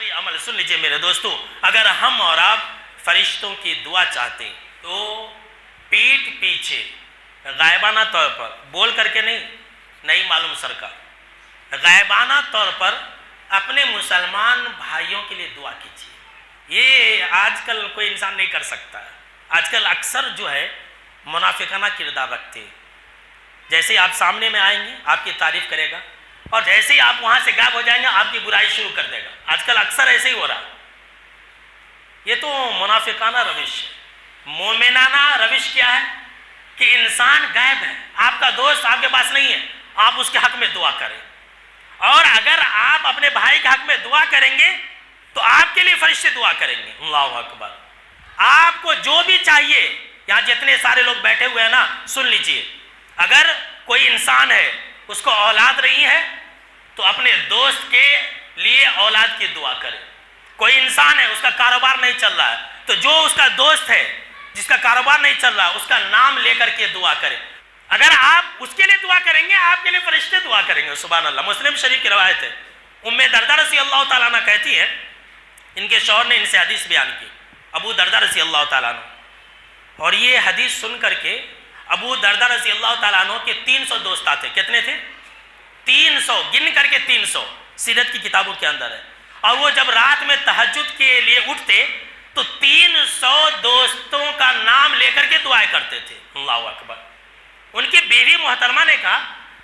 آخری عمل سن لیجئے میرے دوستو، اگر ہم اور آپ فرشتوں کی دعا چاہتے ہیں تو پیٹھ پیچھے غائبانہ طور پر بول کر کے نہیں معلوم سرکار، غائبانہ طور پر اپنے مسلمان بھائیوں کے لیے دعا کیجیے۔ یہ آج کل کوئی انسان نہیں کر سکتا۔ آج کل اکثر جو ہے منافقانہ کردار رکھتے ہیں، جیسے آپ سامنے میں آئیں گے آپ کی تعریف کرے گا، اور جیسے ہی آپ وہاں سے غائب ہو جائیں گے آپ کی برائی شروع کر دے گا۔ آج کل اکثر ایسے ہی ہو رہا۔ یہ تو منافقانہ روش ہے۔ مومنانہ روش کیا ہے کہ انسان غائب ہے، آپ کا دوست آپ کے پاس نہیں ہے، آپ اس کے حق میں دعا کریں، اور اگر آپ اپنے بھائی کے حق میں دعا کریں گے تو آپ کے لیے فرشتے دعا کریں گے۔ اللہ اکبر۔ آپ کو جو بھی چاہیے، یہاں جتنے سارے لوگ بیٹھے ہوئے ہیں نا، سن لیجئے، اگر کوئی انسان ہے اس کو اولاد نہیں ہے تو اپنے دوست کے لیے اولاد کی دعا کرے۔ کوئی انسان ہے اس کا کاروبار نہیں چل رہا ہے تو جو اس کا دوست ہے جس کا کاروبار نہیں چل رہا اس کا نام لے کر کے دعا کرے۔ اگر آپ اس کے لیے دعا کریں گے آپ کے لیے فرشتے دعا کریں گے۔ سبحان اللہ۔ مسلم شریف کی روایت ہے، ام دردہ رضی اللہ تعالیٰ عنہ کہتی ہے، ان کے شوہر نے ان سے حدیث بیان کی، ابو دردہ رضی اللہ تعالیٰ عنہ، اور یہ حدیث سن کر کے ابو دردہ رضی اللہ تعالیٰ عنہ کے 300 دوست آتے۔ کتنے تھے؟ 300، گن کر کے 300، سیرت کی کتابوں کے اندر ہے۔ اور وہ جب رات میں تہجد کے لیے اٹھتے تو 300 دوستوں کا نام لے کر کے دعائیں کرتے تھے۔ اللہ اکبر۔ ان کی بیوی محترمہ نے کہا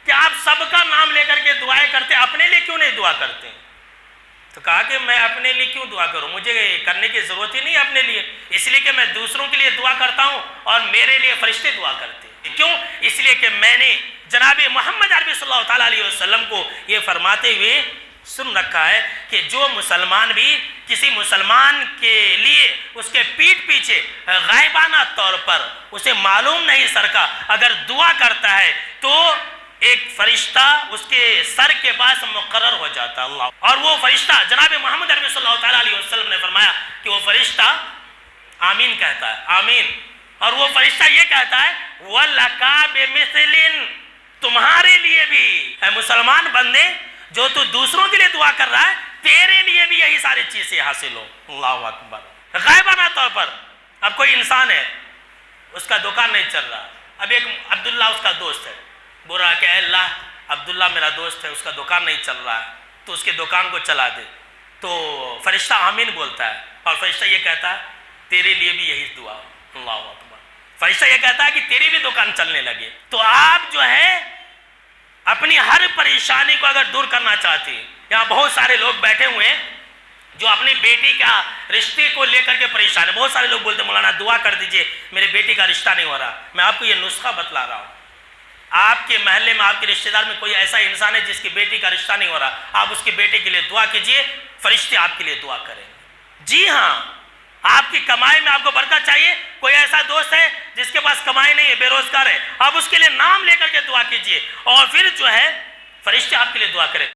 کہ آپ سب کا نام لے کر کے دعائیں کرتے، اپنے لیے کیوں نہیں دعا کرتے؟ تو کہا کہ میں اپنے لیے کیوں دعا کروں، مجھے کرنے کی ضرورت ہی نہیں اپنے لیے، اس لیے کہ میں دوسروں کے لیے دعا کرتا ہوں اور میرے لیے فرشتے دعا کرتے ہیں۔ کیوں؟ اس لیے کہ میں نے جناب محمد عربی صلی اللہ تعالیٰ علیہ وسلم کو یہ فرماتے ہوئے سن رکھا ہے کہ جو مسلمان بھی کسی مسلمان کے لیے اس کے پیٹھ پیچھے غائبانہ طور پر اسے معلوم نہیں سر کا اگر دعا کرتا ہے تو ایک فرشتہ اس کے سر کے پاس مقرر ہو جاتا اللہ، اور وہ فرشتہ جناب محمد عربی صلی اللہ تعالیٰ علیہ وسلم نے فرمایا کہ وہ فرشتہ آمین کہتا ہے، آمین، اور وہ فرشتہ یہ کہتا ہے وَلَكَ بِمِثْلٍ، تمہارے لیے بھی اے مسلمان بندے جو تو دوسروں کے لیے دعا کر رہا ہے تیرے لیے بھی یہی ساری چیزیں حاصل ہو۔ اللہ اکبر۔ غائبانہ طور پر اب کوئی انسان ہے اس کا دکان نہیں چل رہا، اب ایک عبداللہ اس کا دوست ہے، بول رہا کہ اے اللہ عبداللہ میرا دوست ہے اس کا دکان نہیں چل رہا ہے تو اس کے دکان کو چلا دے، تو فرشتہ آمین بولتا ہے اور فرشتہ یہ کہتا ہے تیرے لیے بھی یہی دعا ہو۔ اللہ اکبر۔ فرشتہ یہ کہتا ہے کہ تیری بھی دکان چلنے لگے۔ تو آپ جو ہے اپنی ہر پریشانی کو اگر دور کرنا چاہتے ہیں، یہاں بہت سارے لوگ بیٹھے ہوئے ہیں جو اپنی بیٹی کا رشتے کو لے کر کے پریشان ہیں۔ بہت سارے لوگ بولتے ہیں مولانا دعا کر دیجئے میرے بیٹی کا رشتہ نہیں ہو رہا۔ میں آپ کو یہ نسخہ بتلا رہا ہوں، آپ کے محلے میں آپ کے رشتہ دار میں کوئی ایسا انسان ہے جس کی بیٹی کا رشتہ نہیں ہو رہا، آپ اس کی بیٹی کے لیے دعا کیجئے، فرشتے آپ کے لیے دعا کریں گے۔ جی ہاں، آپ کی کمائی میں آپ کو برکت چاہیے، کوئی ایسا دوست ہے جس کے پاس کمائی نہیں ہے، بے روزگار ہے، آپ اس کے لیے نام لے کر کے دعا کیجئے اور پھر جو ہے فرشتے آپ کے لیے دعا کریں۔